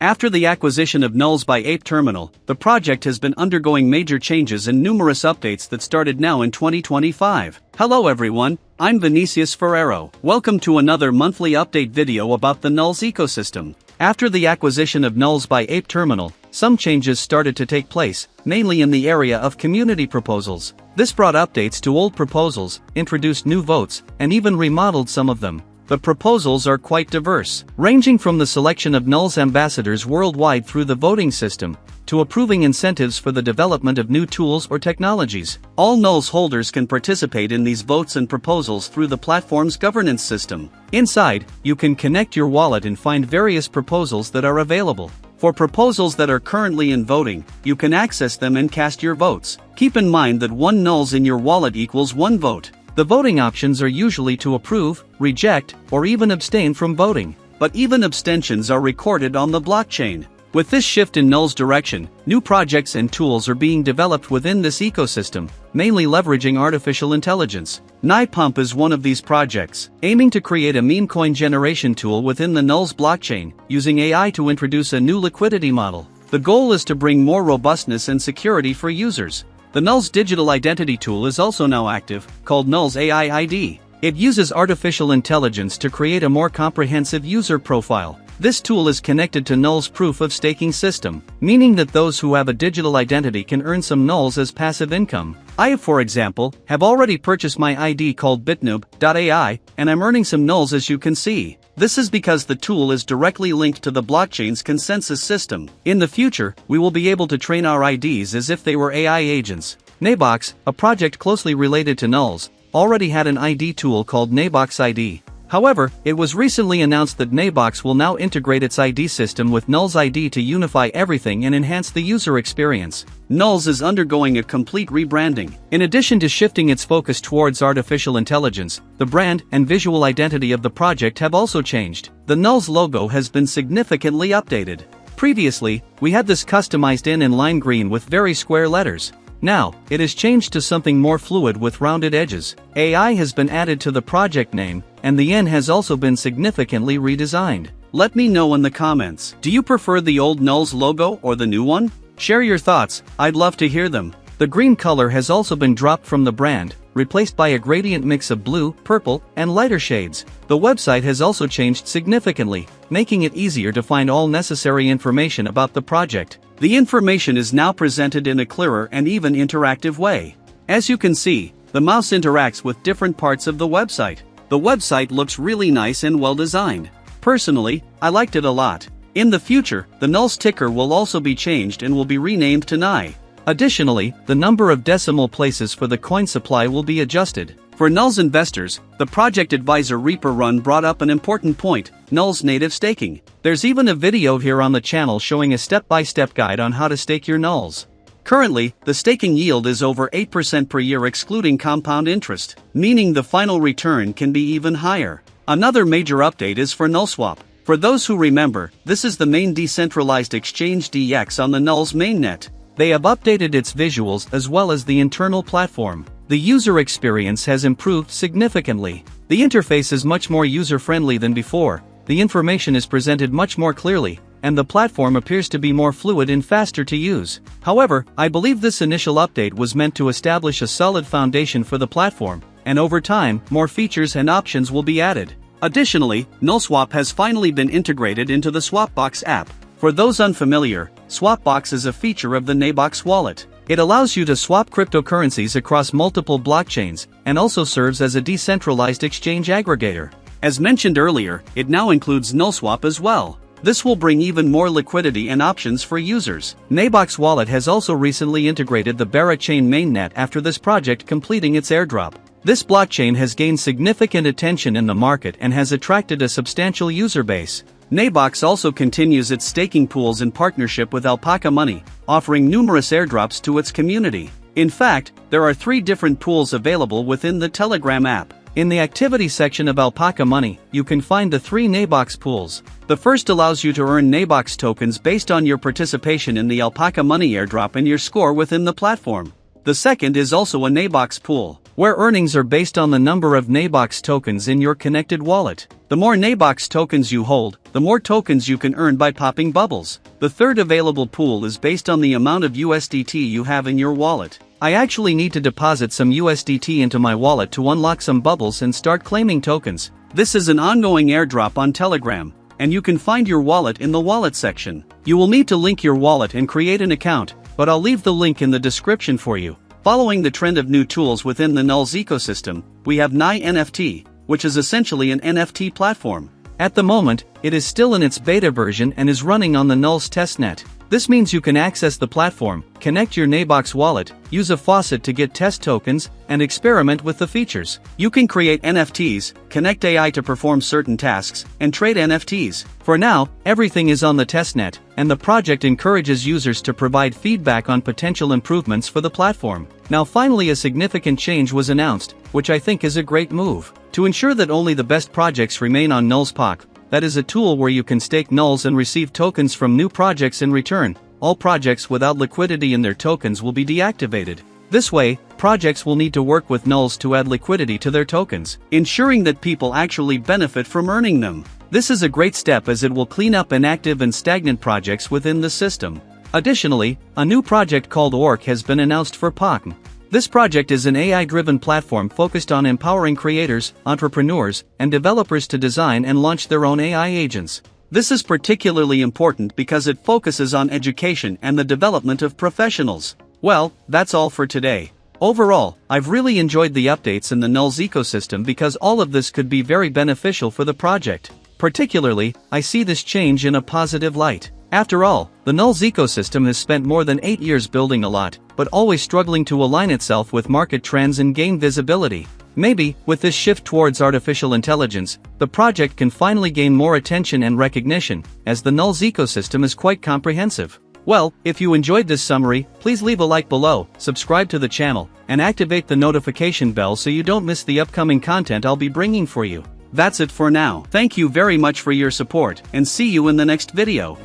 After the acquisition of Nuls by Ape Terminal, the project has been undergoing major changes and numerous updates that started now in 2025. Hello everyone, I'm Vinicius Ferrero. Welcome to another monthly update video about the Nuls ecosystem. After the acquisition of Nuls by Ape Terminal, some changes started to take place, mainly in the area of community proposals. This brought updates to old proposals, introduced new votes, and even remodeled some of them. The proposals are quite diverse, ranging from the selection of Nuls ambassadors worldwide through the voting system, to approving incentives for the development of new tools or technologies. All Nuls holders can participate in these votes and proposals through the platform's governance system. Inside, you can connect your wallet and find various proposals that are available. For proposals that are currently in voting, you can access them and cast your votes. Keep in mind that one Nuls in your wallet equals one vote. The voting options are usually to approve, reject, or even abstain from voting, but even abstentions are recorded on the blockchain. With this shift in Nuls direction, new projects and tools are being developed within this ecosystem, mainly leveraging artificial intelligence. NiPump is one of these projects, aiming to create a meme coin generation tool within the Nuls blockchain, using AI to introduce a new liquidity model. The goal is to bring more robustness and security for users. The Nuls digital identity tool is also now active, called Nuls AI ID. It uses artificial intelligence to create a more comprehensive user profile. This tool is connected to Nuls proof of staking system, meaning that those who have a digital identity can earn some Nuls as passive income. I, for example, have already purchased my ID called bitnoob.ai, and I'm earning some Nuls as you can see. This is because the tool is directly linked to the blockchain's consensus system. In the future, we will be able to train our IDs as if they were AI agents. Neighbox, a project closely related to Nuls, already had an ID tool called Neighbox ID. However, it was recently announced that Neighbox will now integrate its ID system with Nuls ID to unify everything and enhance the user experience. Nuls is undergoing a complete rebranding. In addition to shifting its focus towards artificial intelligence, the brand and visual identity of the project have also changed. The Nuls logo has been significantly updated. Previously, we had this customized in lime green with very square letters. Now, it has changed to something more fluid with rounded edges. AI has been added to the project name, and the N has also been significantly redesigned. Let me know in the comments. Do you prefer the old Nuls logo or the new one? Share your thoughts, I'd love to hear them. The green color has also been dropped from the brand, replaced by a gradient mix of blue, purple, and lighter shades. The website has also changed significantly, making it easier to find all necessary information about the project. The information is now presented in a clearer and even interactive way. As you can see, the mouse interacts with different parts of the website. The website looks really nice and well designed. Personally, I liked it a lot. In the future, the Nuls ticker will also be changed and will be renamed to NI. Additionally, the number of decimal places for the coin supply will be adjusted. For Nuls investors, the project advisor Reaper Run brought up an important point: Nuls native staking. There's even a video here on the channel showing a step-by-step guide on how to stake your Nuls. Currently, the staking yield is over 8% per year excluding compound interest, meaning the final return can be even higher. Another major update is for NulSwap. For those who remember, this is the main decentralized exchange DEX on the Nuls mainnet. They have updated its visuals as well as the internal platform. The user experience has improved significantly. The interface is much more user-friendly than before, the information is presented much more clearly, and the platform appears to be more fluid and faster to use. However, I believe this initial update was meant to establish a solid foundation for the platform, and over time, more features and options will be added. Additionally, NulSwap has finally been integrated into the Swapbox app. For those unfamiliar, Swapbox is a feature of the Neighbox wallet. It allows you to swap cryptocurrencies across multiple blockchains, and also serves as a decentralized exchange aggregator. As mentioned earlier, it now includes NulSwap as well. This will bring even more liquidity and options for users. Neighbox wallet has also recently integrated the Barra chain mainnet after this project completing its airdrop. This blockchain has gained significant attention in the market and has attracted a substantial user base. Neighbox also continues its staking pools in partnership with Alpaca Money, offering numerous airdrops to its community. In fact, there are 3 different pools available within the Telegram app. In the activity section of Alpaca Money, you can find the 3 Neighbox pools. The first allows you to earn Neighbox tokens based on your participation in the Alpaca Money airdrop and your score within the platform. The second is also a Nabox pool, where earnings are based on the number of Nabox tokens in your connected wallet. The more Nabox tokens you hold, the more tokens you can earn by popping bubbles. The third available pool is based on the amount of USDT you have in your wallet. I actually need to deposit some USDT into my wallet to unlock some bubbles and start claiming tokens. This is an ongoing airdrop on Telegram, and you can find your wallet in the wallet section. You will need to link your wallet and create an account, but I'll leave the link in the description for you. Following the trend of new tools within the Nuls ecosystem, we have Nye NFT, which is essentially an NFT platform. At the moment, it is still in its beta version and is running on the Nuls testnet. This means you can access the platform, connect your Nabox wallet, use a faucet to get test tokens, and experiment with the features. You can create NFTs, connect AI to perform certain tasks, and trade NFTs. For now, everything is on the testnet, and the project encourages users to provide feedback on potential improvements for the platform. Now finally a significant change was announced, which I think is a great move. To ensure that only the best projects remain on Nuls POC, that is a tool where you can stake Nuls and receive tokens from new projects in return. All projects without liquidity in their tokens will be deactivated. This way, projects will need to work with Nuls to add liquidity to their tokens, ensuring that people actually benefit from earning them. This is a great step as it will clean up inactive and stagnant projects within the system. Additionally, a new project called Orc has been announced for POC. This project is an AI-driven platform focused on empowering creators, entrepreneurs, and developers to design and launch their own AI agents. This is particularly important because it focuses on education and the development of professionals. Well, that's all for today. Overall, I've really enjoyed the updates in the Nuls ecosystem because all of this could be very beneficial for the project. Particularly, I see this change in a positive light. After all, the Nuls ecosystem has spent more than 8 years building a lot, but always struggling to align itself with market trends and gain visibility. Maybe, with this shift towards artificial intelligence, the project can finally gain more attention and recognition, as the Nuls ecosystem is quite comprehensive. Well, if you enjoyed this summary, please leave a like below, subscribe to the channel, and activate the notification bell so you don't miss the upcoming content I'll be bringing for you. That's it for now. Thank you very much for your support, and see you in the next video.